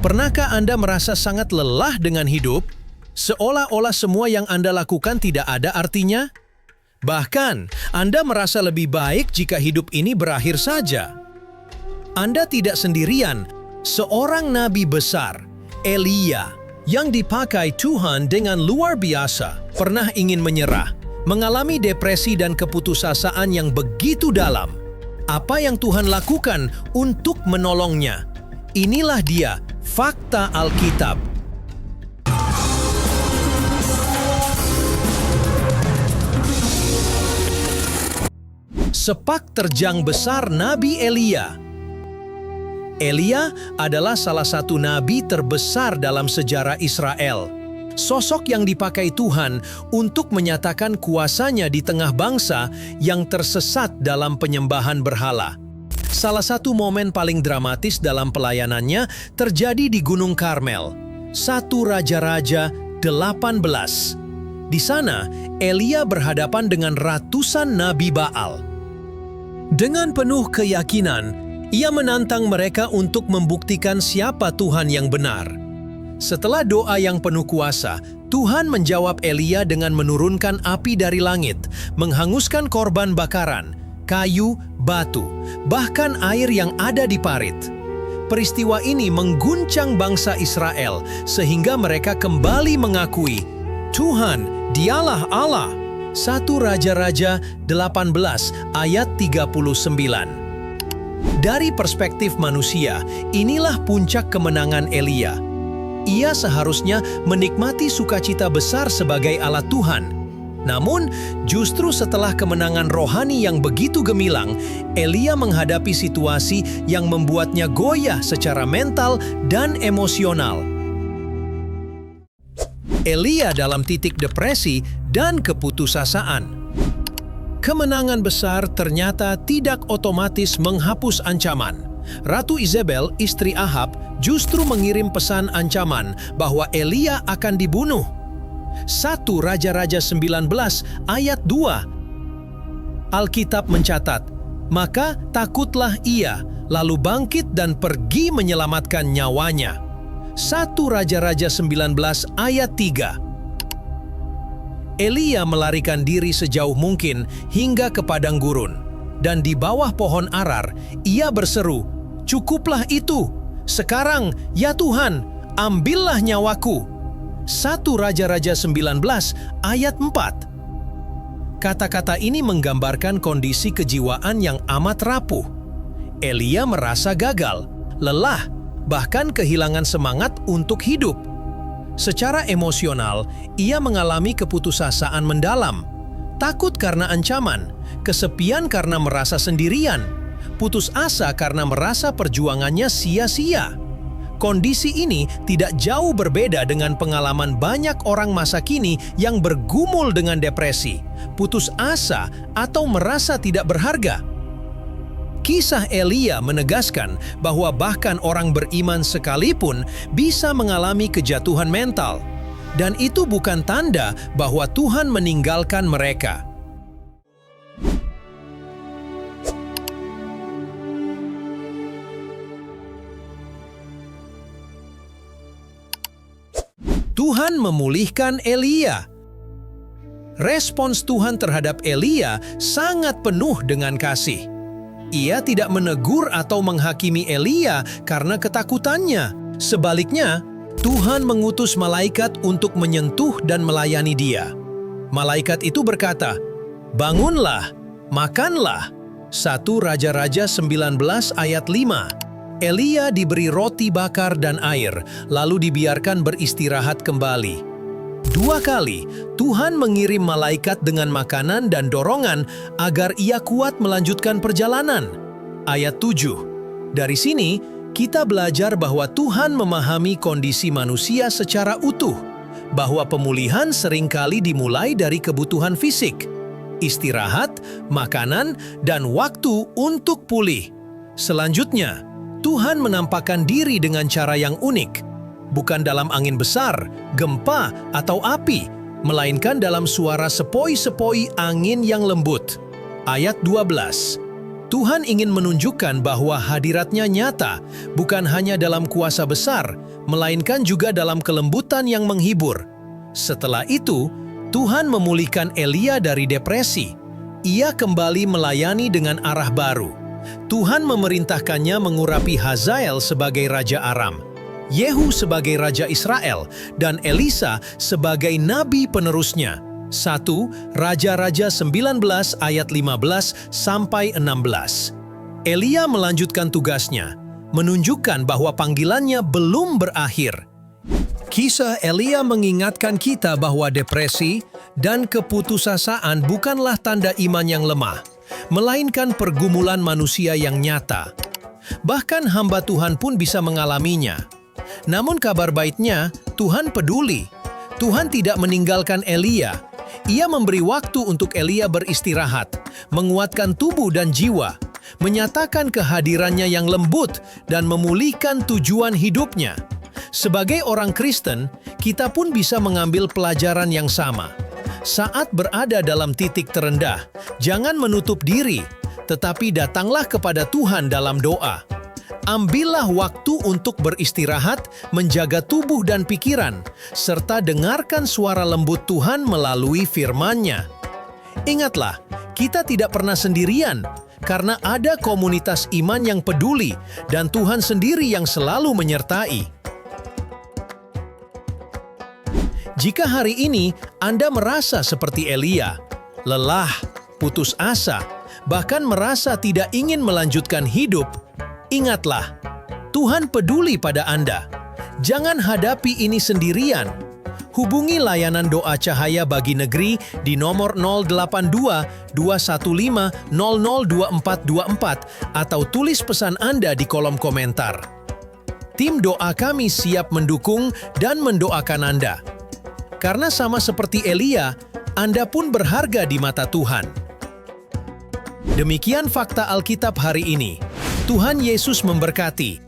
Pernahkah Anda merasa sangat lelah dengan hidup? Seolah-olah semua yang Anda lakukan tidak ada artinya? Bahkan, Anda merasa lebih baik jika hidup ini berakhir saja. Anda tidak sendirian. Seorang nabi besar, Elia, yang dipakai Tuhan dengan luar biasa, pernah ingin menyerah, mengalami depresi dan keputusasaan yang begitu dalam. Apa yang Tuhan lakukan untuk menolongnya? Inilah dia, fakta Alkitab. Sepak terjang besar Nabi Elia. Elia adalah salah satu nabi terbesar dalam sejarah Israel. Sosok yang dipakai Tuhan untuk menyatakan kuasanya di tengah bangsa yang tersesat dalam penyembahan berhala. Salah satu momen paling dramatis dalam pelayanannya terjadi di Gunung Karmel, 1 Raja-Raja 18. Di sana, Elia berhadapan dengan ratusan nabi Baal. Dengan penuh keyakinan, ia menantang mereka untuk membuktikan siapa Tuhan yang benar. Setelah doa yang penuh kuasa, Tuhan menjawab Elia dengan menurunkan api dari langit, menghanguskan korban bakaran, kayu, batu, bahkan air yang ada di parit. Peristiwa ini mengguncang bangsa Israel sehingga mereka kembali mengakui, Tuhan, Dialah Allah. 1 Raja-Raja 18 ayat 39. Dari perspektif manusia, inilah puncak kemenangan Elia. Ia seharusnya menikmati sukacita besar sebagai alat Tuhan. Namun, justru setelah kemenangan rohani yang begitu gemilang, Elia menghadapi situasi yang membuatnya goyah secara mental dan emosional. Elia dalam titik depresi dan keputusasaan. Kemenangan besar ternyata tidak otomatis menghapus ancaman. Ratu Izebel, istri Ahab, justru mengirim pesan ancaman bahwa Elia akan dibunuh. 1 Raja-Raja 19 ayat 2. Alkitab mencatat, maka takutlah ia, lalu bangkit dan pergi menyelamatkan nyawanya. 1 Raja-Raja 19 ayat 3. Elia melarikan diri sejauh mungkin hingga ke padang gurun. Dan di bawah pohon arar, ia berseru, "Cukuplah itu! Sekarang, ya Tuhan, ambillah nyawaku." 1 Raja-Raja 19 ayat 4. Kata-kata ini menggambarkan kondisi kejiwaan yang amat rapuh. Elia merasa gagal, lelah, bahkan kehilangan semangat untuk hidup. Secara emosional, ia mengalami keputusasaan mendalam, takut karena ancaman, kesepian karena merasa sendirian, putus asa karena merasa perjuangannya sia-sia. Kondisi ini tidak jauh berbeda dengan pengalaman banyak orang masa kini yang bergumul dengan depresi, putus asa, atau merasa tidak berharga. Kisah Elia menegaskan bahwa bahkan orang beriman sekalipun bisa mengalami kejatuhan mental. Dan itu bukan tanda bahwa Tuhan meninggalkan mereka. Tuhan memulihkan Elia. Respons Tuhan terhadap Elia sangat penuh dengan kasih. Ia tidak menegur atau menghakimi Elia karena ketakutannya. Sebaliknya, Tuhan mengutus malaikat untuk menyentuh dan melayani dia. Malaikat itu berkata, "Bangunlah, makanlah." 1 Raja-Raja 19 ayat 5. Elia diberi roti bakar dan air, lalu dibiarkan beristirahat kembali. 2 kali, Tuhan mengirim malaikat dengan makanan dan dorongan agar ia kuat melanjutkan perjalanan. Ayat 7. Dari sini, kita belajar bahwa Tuhan memahami kondisi manusia secara utuh, bahwa pemulihan seringkali dimulai dari kebutuhan fisik, istirahat, makanan, dan waktu untuk pulih. Selanjutnya, Tuhan menampakkan diri dengan cara yang unik, bukan dalam angin besar, gempa, atau api, melainkan dalam suara sepoi-sepoi angin yang lembut. Ayat 12. Tuhan ingin menunjukkan bahwa hadiratnya nyata, bukan hanya dalam kuasa besar, melainkan juga dalam kelembutan yang menghibur. Setelah itu, Tuhan memulihkan Elia dari depresi. Ia kembali melayani dengan arah baru. Tuhan memerintahkannya mengurapi Hazael sebagai Raja Aram, Yehu sebagai Raja Israel, dan Elisa sebagai nabi penerusnya. 1 Raja-Raja 19 ayat 15 sampai 16. Elia melanjutkan tugasnya, menunjukkan bahwa panggilannya belum berakhir. Kisah Elia mengingatkan kita bahwa depresi dan keputusasaan bukanlah tanda iman yang lemah, melainkan pergumulan manusia yang nyata. Bahkan hamba Tuhan pun bisa mengalaminya. Namun kabar baiknya, Tuhan peduli. Tuhan tidak meninggalkan Elia. Ia memberi waktu untuk Elia beristirahat, menguatkan tubuh dan jiwa, menyatakan kehadirannya yang lembut, dan memulihkan tujuan hidupnya. Sebagai orang Kristen, kita pun bisa mengambil pelajaran yang sama. Saat berada dalam titik terendah, jangan menutup diri, tetapi datanglah kepada Tuhan dalam doa. Ambillah waktu untuk beristirahat, menjaga tubuh dan pikiran, serta dengarkan suara lembut Tuhan melalui firman-Nya. Ingatlah, kita tidak pernah sendirian, karena ada komunitas iman yang peduli, dan Tuhan sendiri yang selalu menyertai. Jika hari ini Anda merasa seperti Elia, lelah, putus asa, bahkan merasa tidak ingin melanjutkan hidup, ingatlah, Tuhan peduli pada Anda. Jangan hadapi ini sendirian. Hubungi layanan doa cahaya bagi negeri di nomor 082 215 002424 atau tulis pesan Anda di kolom komentar. Tim doa kami siap mendukung dan mendoakan Anda. Karena sama seperti Elia, Anda pun berharga di mata Tuhan. Demikian fakta Alkitab hari ini. Tuhan Yesus memberkati.